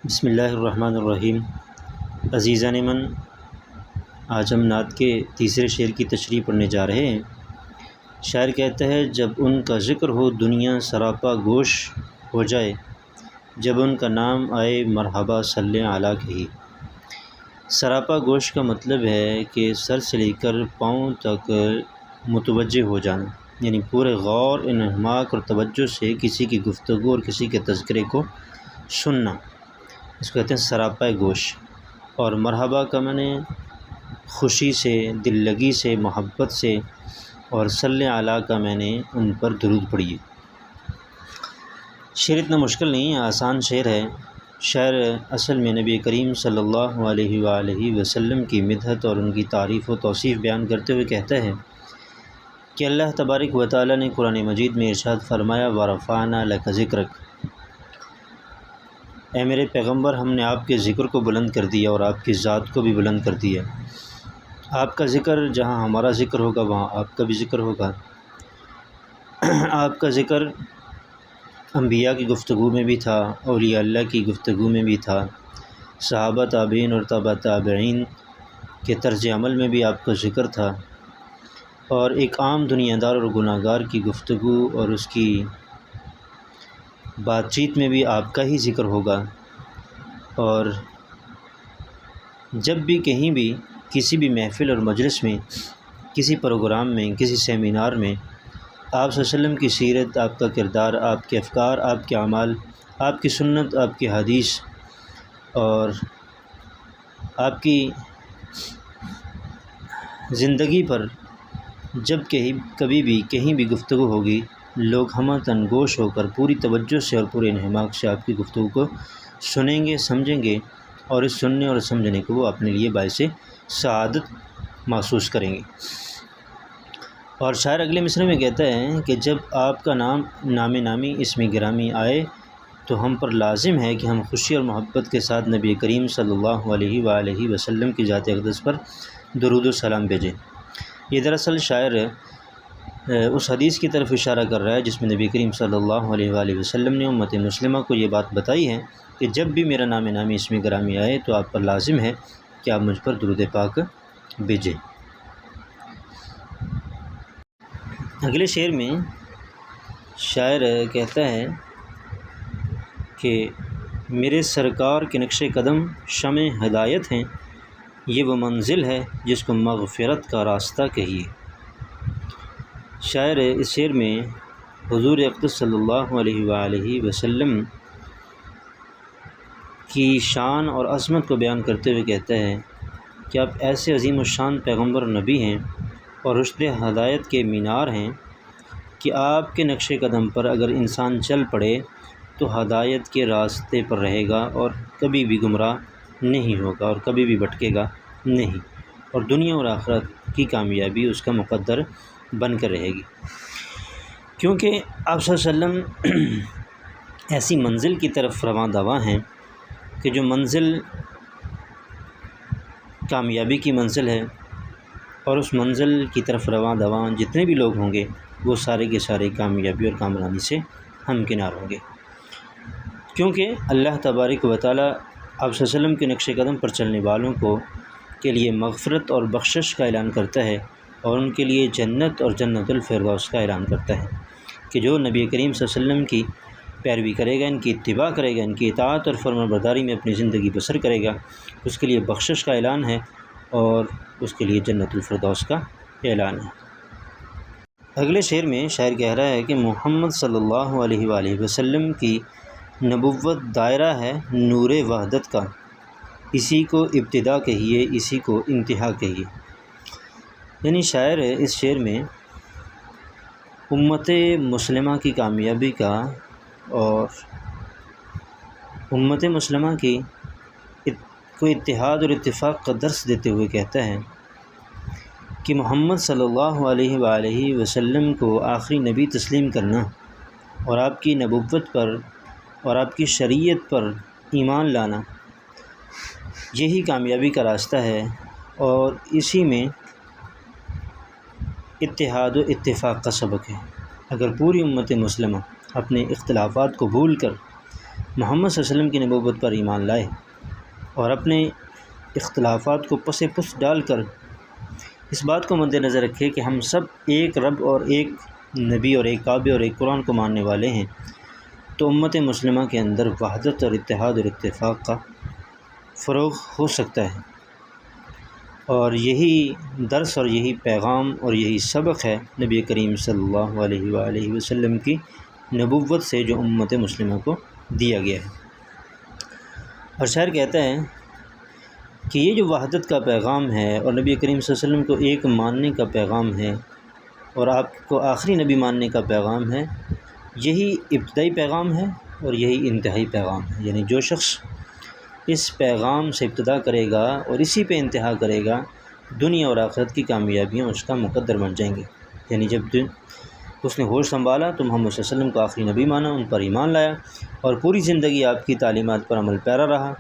بسم اللہ الرحمن الرحیم۔ عزیزان من، آج ہم نعت کے تیسرے شعر کی تشریح پڑھنے جا رہے ہیں۔ شاعر کہتا ہے، جب ان کا ذکر ہو دنیا سراپا گوش ہو جائے، جب ان کا نام آئے مرحبا صلی اعلیٰ کہی۔ سراپا گوش کا مطلب ہے کہ سر سے لے کر پاؤں تک متوجہ ہو جانا، یعنی پورے غور انہماک اور توجہ سے کسی کی گفتگو اور کسی کے تذکرے کو سننا، اس کو کہتے ہیں سراپا گوش۔ اور مرحبا کا معنی خوشی سے، دل لگی سے، محبت سے، اور صلی اعلیٰ کا معنی ان پر درود پڑھیے۔ شعر اتنا مشکل نہیں ہے، آسان شعر ہے۔ شاعر اصل میں نبی کریم صلی اللہ علیہ وآلہ وسلم کی مدحت اور ان کی تعریف و توصیف بیان کرتے ہوئے کہتا ہے کہ اللہ تبارک و تعالیٰ نے قرآن مجید میں ارشاد فرمایا، وَرَفَعْنَا لَكَ ذِكْرَكَ، اے میرے پیغمبر، ہم نے آپ کے ذکر کو بلند کر دیا اور آپ کی ذات کو بھی بلند کر دیا۔ آپ کا ذکر، جہاں ہمارا ذکر ہوگا وہاں آپ کا بھی ذکر ہوگا۔ آپ کا ذکر انبیاء کی گفتگو میں بھی تھا، اولیاء اللہ کی گفتگو میں بھی تھا، صحابہ تابعین اور تبع تابعین کے طرز عمل میں بھی آپ کا ذکر تھا، اور ایک عام دنیا دار اور گناہ گار کی گفتگو اور اس کی بات چیت میں بھی آپ کا ہی ذکر ہوگا۔ اور جب بھی کہیں بھی کسی بھی محفل اور مجلس میں، کسی پروگرام میں، کسی سیمینار میں آپ صلی اللہ علیہ وسلم کی سیرت، آپ کا کردار، آپ کے افکار، آپ کے اعمال، آپ کی سنت، آپ کی حدیث اور آپ کی زندگی پر جب کبھی بھی کہیں بھی گفتگو ہوگی، لوگ ہمہ تن گوش ہو کر پوری توجہ سے اور پورے انہماک سے آپ کی گفتگو کو سنیں گے، سمجھیں گے، اور اس سننے اور سمجھنے کو وہ اپنے لیے باعث سعادت محسوس کریں گے۔ اور شاعر اگلے مصرعے میں کہتا ہے کہ جب آپ کا نام نامی اسم گرامی آئے تو ہم پر لازم ہے کہ ہم خوشی اور محبت کے ساتھ نبی کریم صلی اللہ علیہ وآلہ وسلم کی ذات اقدس پر درود و سلام بھیجیں۔ یہ دراصل شاعر اس حدیث کی طرف اشارہ کر رہا ہے جس میں نبی کریم صلی اللہ علیہ وآلہ وسلم نے امت مسلمہ کو یہ بات بتائی ہے کہ جب بھی میرا نام نامی اسم گرامی آئے تو آپ پر لازم ہے کہ آپ مجھ پر درود پاک بھیجیں۔ اگلے شعر میں شاعر کہتا ہے کہ میرے سرکار کے نقش قدم شمع ہدایت ہیں، یہ وہ منزل ہے جس کو مغفرت کا راستہ کہیے۔ شاعر اس شعر میں حضور اقدس صلی اللہ علیہ وآلہ وسلم کی شان اور عظمت کو بیان کرتے ہوئے کہتا ہے کہ آپ ایسے عظیم الشان پیغمبر و نبی ہیں اور رشد ہدایت کے مینار ہیں کہ آپ کے نقش قدم پر اگر انسان چل پڑے تو ہدایت کے راستے پر رہے گا اور کبھی بھی گمراہ نہیں ہوگا اور کبھی بھی بھٹکے گا نہیں، اور دنیا اور آخرت کی کامیابی اس کا مقدر بن کر رہے گی، کیونکہ آپ صلی اللہ علیہ وسلم ایسی منزل کی طرف رواں دواں ہیں کہ جو منزل کامیابی کی منزل ہے، اور اس منزل کی طرف رواں دواں جتنے بھی لوگ ہوں گے وہ سارے کے سارے کامیابی اور کامرانی سے ہمکنار ہوں گے، کیونکہ اللہ تبارک و تعالیٰ آپ صلی اللہ علیہ وسلم کے نقش قدم پر چلنے والوں کے لیے مغفرت اور بخشش کا اعلان کرتا ہے، اور ان کے لیے جنت اور جنت الفردوس کا اعلان کرتا ہے کہ جو نبی کریم صلی اللہ علیہ وسلم کی پیروی کرے گا، ان کی اتباع کرے گا، ان کی اطاعت اور فرمانبرداری میں اپنی زندگی بسر کرے گا، اس کے لیے بخشش کا اعلان ہے اور اس کے لیے جنت الفردوس کا اعلان ہے۔ اگلے شعر میں شاعر کہہ رہا ہے کہ محمد صلی اللہ علیہ وآلہ وسلم کی نبوت دائرہ ہے نور وحدت کا، اسی کو ابتدا کہیے، اسی کو انتہا کہیے۔ یعنی شاعر اس شعر میں امت مسلمہ کی کامیابی کا اور امت مسلمہ کی کو اتحاد اور اتفاق کا درس دیتے ہوئے کہتا ہے کہ محمد صلی اللہ علیہ وآلہ وسلم کو آخری نبی تسلیم کرنا اور آپ کی نبوت پر اور آپ کی شریعت پر ایمان لانا، یہی کامیابی کا راستہ ہے، اور اسی میں اتحاد و اتفاق کا سبق ہے۔ اگر پوری امت مسلمہ اپنے اختلافات کو بھول کر محمد صلی اللہ علیہ وسلم کی نبوت پر ایمان لائے اور اپنے اختلافات کو پس پس ڈال کر اس بات کو مد نظر رکھے کہ ہم سب ایک رب اور ایک نبی اور ایک کعبے اور ایک قرآن کو ماننے والے ہیں، تو امت مسلمہ کے اندر وحدت اور اتحاد اور اتفاق کا فروغ ہو سکتا ہے۔ اور یہی درس اور یہی پیغام اور یہی سبق ہے نبی کریم صلی اللہ علیہ وآلہ وسلم کی نبوت سے جو امت مسلمہ کو دیا گیا ہے۔ اور شاعر کہتا ہے کہ یہ جو وحدت کا پیغام ہے اور نبی کریم صلی اللہ علیہ وسلم کو ایک ماننے کا پیغام ہے اور آپ کو آخری نبی ماننے کا پیغام ہے، یہی ابتدائی پیغام ہے اور یہی انتہائی پیغام ہے۔ یعنی جو شخص اس پیغام سے ابتدا کرے گا اور اسی پہ انتہا کرے گا، دنیا اور آخرت کی کامیابیاں اس کا مقدر بن جائیں گے۔ یعنی جب اس نے ہوش سنبھالا تو محمد صلی اللہ علیہ وسلم کو آخری نبی مانا، ان پر ایمان لایا اور پوری زندگی آپ کی تعلیمات پر عمل پیرا رہا۔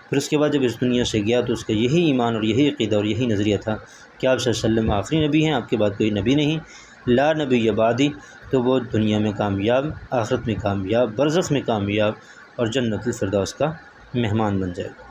پھر اس کے بعد جب اس دنیا سے گیا تو اس کا یہی ایمان اور یہی عقیدہ اور یہی نظریہ تھا کہ آپ صلی اللہ علیہ وسلم آخری نبی ہیں، آپ کے بعد کوئی نبی نہیں، لا نبی بعدی، تو وہ دنیا میں کامیاب، آخرت میں کامیاب، برزخ میں کامیاب اور جنت الفردوس کا مہمان بن جائے گا۔